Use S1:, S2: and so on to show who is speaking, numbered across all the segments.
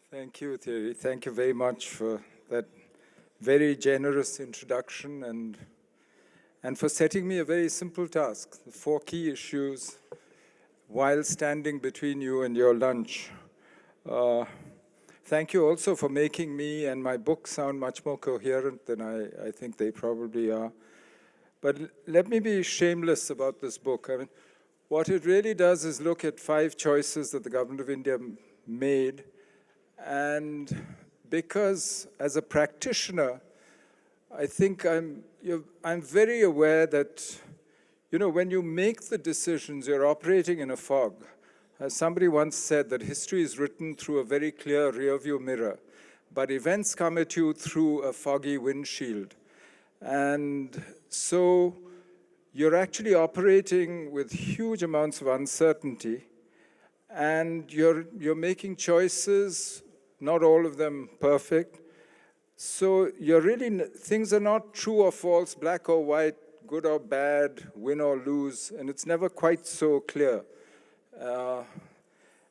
S1: Thank you, Thierry. Thank you very much for that very generous introduction and for setting me a very simple task, the 4 key issues while standing between you and your lunch. Thank you also for making me and my book sound much more coherent than I think they probably are. But let me be shameless about this book. I mean, what it really does is look at 5 choices that the government of India made. And because as a practitioner, I think I'm very aware that, when you make the decisions, you're operating in a fog. As somebody once said, that history is written through a very clear rearview mirror, but events come at you through a foggy windshield. And so you're actually operating with huge amounts of uncertainty, and you're making choices, not all of them perfect. So things are not true or false, black or white, good or bad, win or lose, and it's never quite so clear.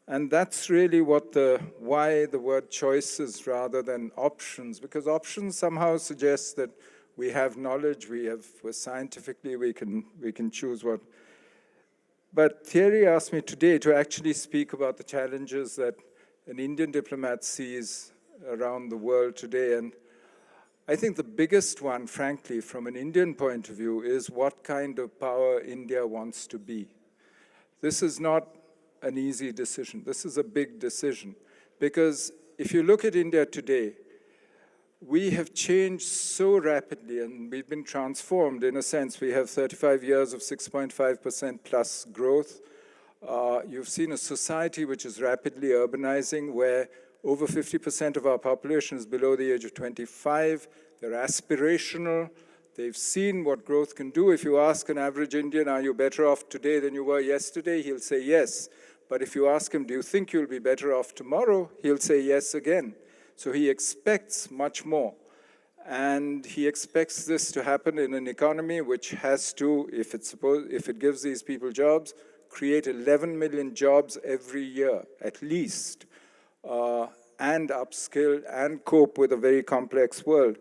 S1: And that's really why the word choices rather than options, because options somehow suggest that we have knowledge, scientifically we can choose what. But Thierry asked me today to actually speak about the challenges that an Indian diplomat sees around the world today. And I think the biggest one, frankly, from an Indian point of view, is what kind of power India wants to be. This is not an easy decision. This is a big decision. Because if you look at India today, we have changed so rapidly and we've been transformed in a sense. We have 35 years of 6.5% plus growth. You've seen a society which is rapidly urbanizing, where over 50% of our population is below the age of 25. They're aspirational. They've seen what growth can do. If you ask an average Indian, are you better off today than you were yesterday? He'll say yes. But if you ask him, do you think you'll be better off tomorrow? He'll say yes again. So he expects much more. And he expects this to happen in an economy which has to, if it gives these people jobs, create 11 million jobs every year, at least, and upskill and cope with a very complex world.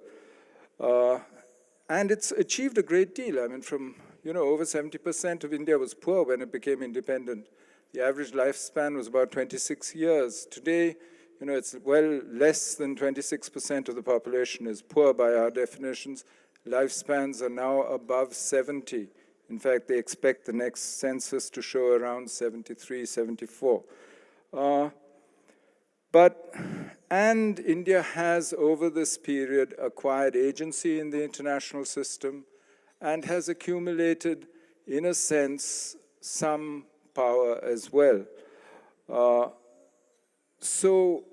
S1: And it's achieved a great deal. I mean, from, over 70% of India was poor when it became independent. The average lifespan was about 26 years. Today, it's well less than 26% of the population is poor by our definitions. Lifespans are now above 70. In fact, they expect the next census to show around 73, 74. And India has, over this period, acquired agency in the international system and has accumulated, in a sense, some power as well. So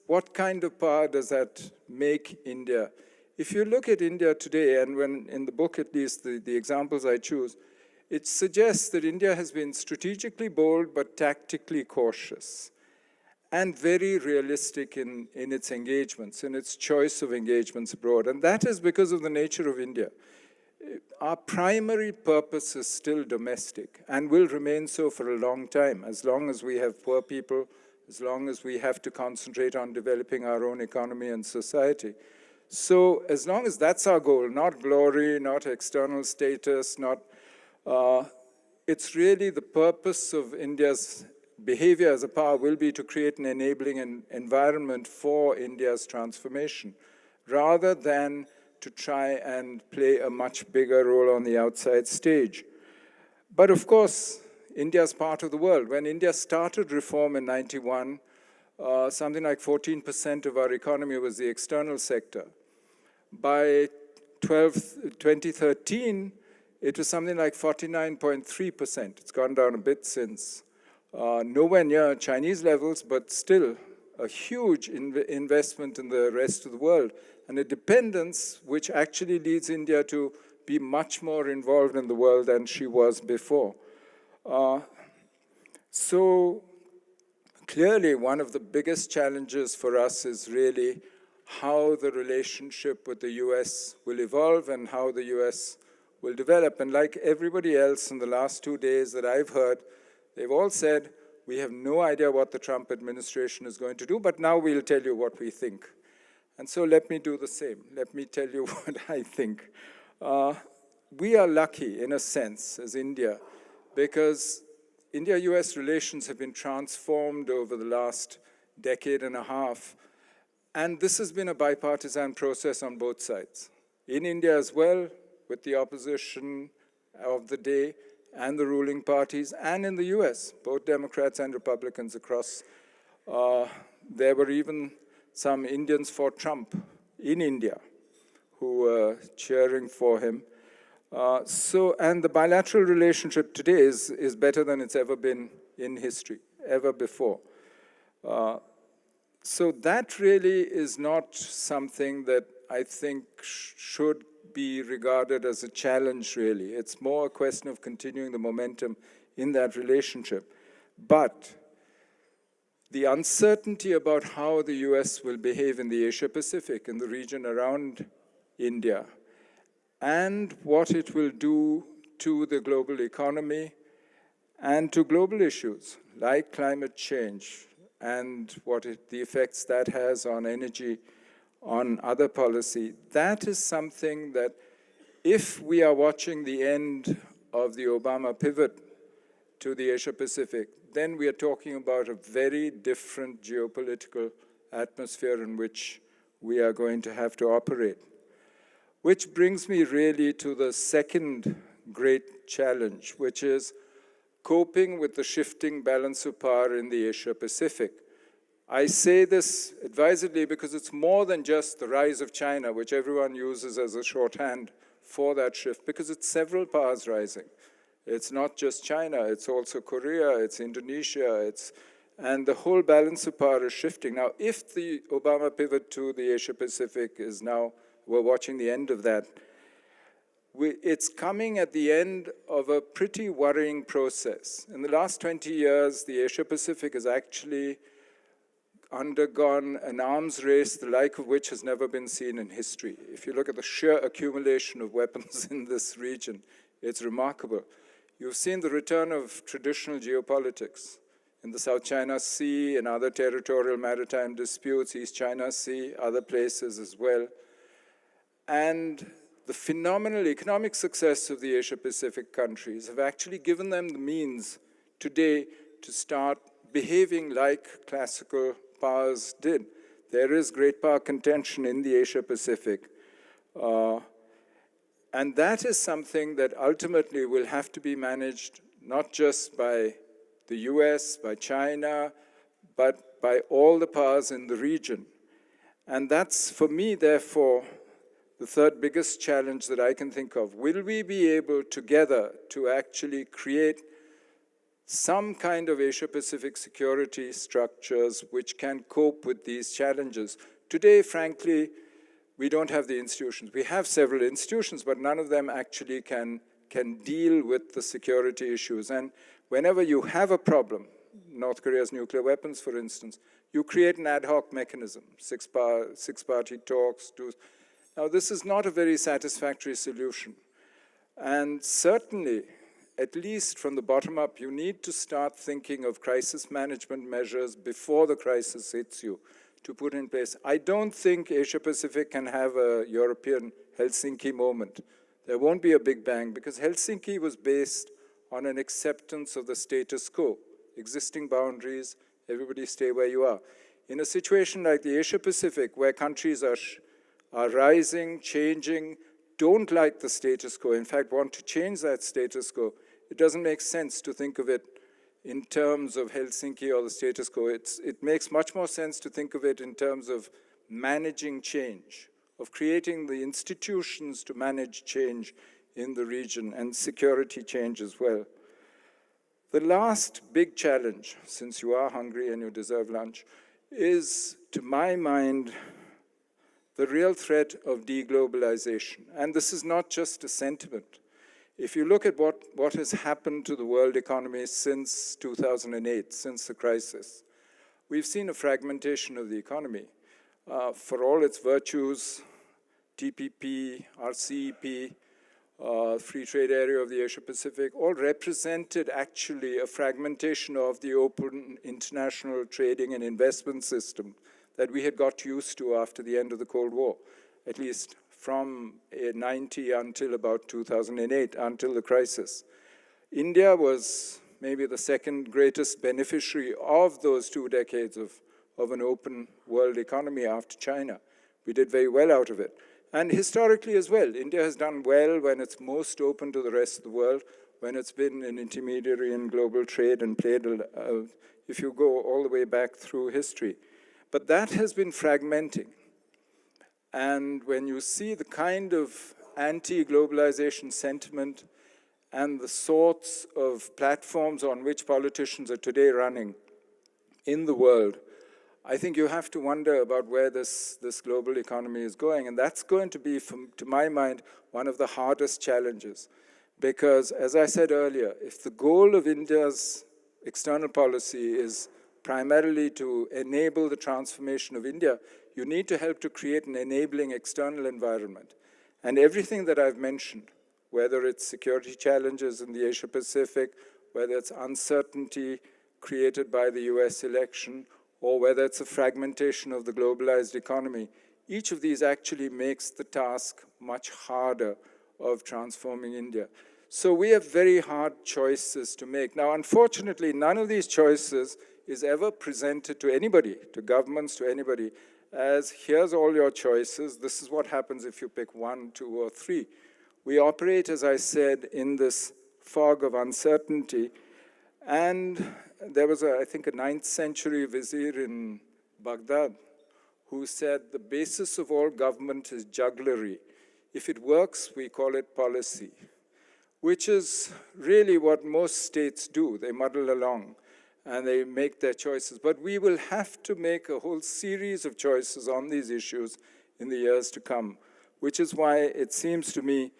S1: what kind of power does that make India? If you look at India today, and when in the book at least, the examples I choose, it suggests that India has been strategically bold but tactically cautious and very realistic in its engagements, in its choice of engagements abroad. And that is because of the nature of India. Our primary purpose is still domestic and will remain so for a long time, as long as we have poor people, as long as we have to concentrate on developing our own economy and society. So as long as that's our goal, not glory, not external status, it's really the purpose of India's behavior as a power will be to create an enabling environment for India's transformation, rather than to try and play a much bigger role on the outside stage. But of course, India's part of the world. When India started reform in 91, something like 14% of our economy was the external sector. By 2013, it was something like 49.3%. It's gone down a bit since. Nowhere near Chinese levels, but still a huge investment in the rest of the world, and a dependence which actually leads India to be much more involved in the world than she was before. So clearly, one of the biggest challenges for us is really how the relationship with the US will evolve and how the US will develop. And like everybody else in the last 2 days that I've heard, they've all said, We have no idea what the Trump administration is going to do, but now we'll tell you what we think. And so let me do the same. Let me tell you what I think. We are lucky, in a sense, as India, because India-US relations have been transformed over the last decade and a half, and this has been a bipartisan process on both sides. In India as well, with the opposition of the day and the ruling parties, and in the US, both Democrats and Republicans across. There were even some Indians for Trump in India who were cheering for him. And the bilateral relationship today is better than it's ever been in history, ever before. So that really is not something that I think should be regarded as a challenge, really. It's more a question of continuing the momentum in that relationship. But the uncertainty about how the US will behave in the Asia-Pacific, in the region around India, and what it will do to the global economy and to global issues like climate change and the effects that has on energy, on other policy, that is something that if we are watching the end of the Obama pivot to the Asia-Pacific, then we are talking about a very different geopolitical atmosphere in which we are going to have to operate. Which brings me really to the second great challenge, which is coping with the shifting balance of power in the Asia-Pacific. I say this advisedly because it's more than just the rise of China, which everyone uses as a shorthand for that shift, because it's several powers rising. It's not just China, it's also Korea, it's Indonesia, and the whole balance of power is shifting. Now, if the Obama pivot to the Asia-Pacific is now, we're watching the end of that, it's coming at the end of a pretty worrying process. In the last 20 years, the Asia-Pacific has actually undergone an arms race, the like of which has never been seen in history. If you look at the sheer accumulation of weapons in this region, it's remarkable. You've seen the return of traditional geopolitics in the South China Sea and other territorial maritime disputes, East China Sea, other places as well. And the phenomenal economic success of the Asia-Pacific countries have actually given them the means today to start behaving like classical powers did. There is great power contention in the Asia-Pacific. And that is something that ultimately will have to be managed not just by the US, by China, but by all the powers in the region. And that's, for me, therefore, the third biggest challenge that I can think of. Will we be able together to actually create some kind of Asia-Pacific security structures which can cope with these challenges? Today, frankly, we don't have the institutions. We have several institutions, but none of them actually can deal with the security issues. And whenever you have a problem, North Korea's nuclear weapons, for instance, you create an ad hoc mechanism, six-party talks. Now, this is not a very satisfactory solution. And certainly, at least from the bottom up, you need to start thinking of crisis management measures before the crisis hits you to put in place. I don't think Asia-Pacific can have a European Helsinki moment. There won't be a big bang because Helsinki was based on an acceptance of the status quo, existing boundaries, everybody stay where you are. In a situation like the Asia-Pacific, where countries are rising, changing, don't like the status quo, in fact want to change that status quo, it doesn't make sense to think of it in terms of Helsinki or the status quo. It makes much more sense to think of it in terms of managing change, of creating the institutions to manage change in the region and security change as well. The last big challenge, since you are hungry and you deserve lunch, is, to my mind, the real threat of deglobalization. And this is not just a sentiment. If you look at what has happened to the world economy since 2008, since the crisis, we've seen a fragmentation of the economy. For all its virtues, TPP, RCEP, free trade area of the Asia-Pacific, all represented actually a fragmentation of the open international trading and investment system that we had got used to after the end of the Cold War, at least from 90 until about 2008, until the crisis. India was maybe the second greatest beneficiary of those 2 decades of an open world economy after China. We did very well out of it. And historically as well, India has done well when it's most open to the rest of the world, when it's been an intermediary in global trade and played, if you go all the way back through history. But that has been fragmenting. And when you see the kind of anti-globalization sentiment and the sorts of platforms on which politicians are today running in the world, I think you have to wonder about where this global economy is going. And that's going to be, to my mind, one of the hardest challenges. Because, as I said earlier, if the goal of India's external policy is primarily to enable the transformation of India, you need to help to create an enabling external environment. And everything that I've mentioned, whether it's security challenges in the Asia-Pacific, whether it's uncertainty created by the US election, or whether it's a fragmentation of the globalized economy, each of these actually makes the task much harder of transforming India. So we have very hard choices to make. Now, unfortunately, none of these choices is ever presented to anybody, to governments, to anybody, as here's all your choices. This is what happens if you pick 1, 2, or 3. We operate, as I said, in this fog of uncertainty. And there was, I think, a 9th century vizier in Baghdad who said, the basis of all government is jugglery. If it works, we call it policy, which is really what most states do. They muddle along and they make their choices. But we will have to make a whole series of choices on these issues in the years to come, which is why it seems to me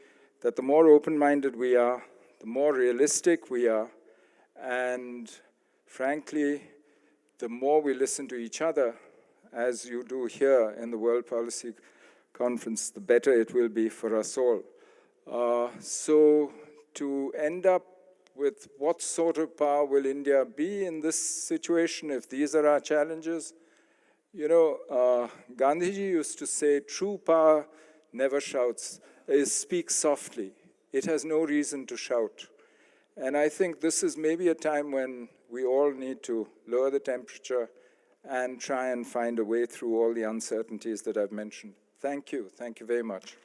S1: that the more open-minded we are, the more realistic we are, and frankly, the more we listen to each other, as you do here in the World Policy Conference, the better it will be for us all. So to end up with what sort of power will India be in this situation if these are our challenges? You know, Gandhiji used to say, true power never shouts, speaks softly. It has no reason to shout. And I think this is maybe a time when we all need to lower the temperature and try and find a way through all the uncertainties that I've mentioned. Thank you very much.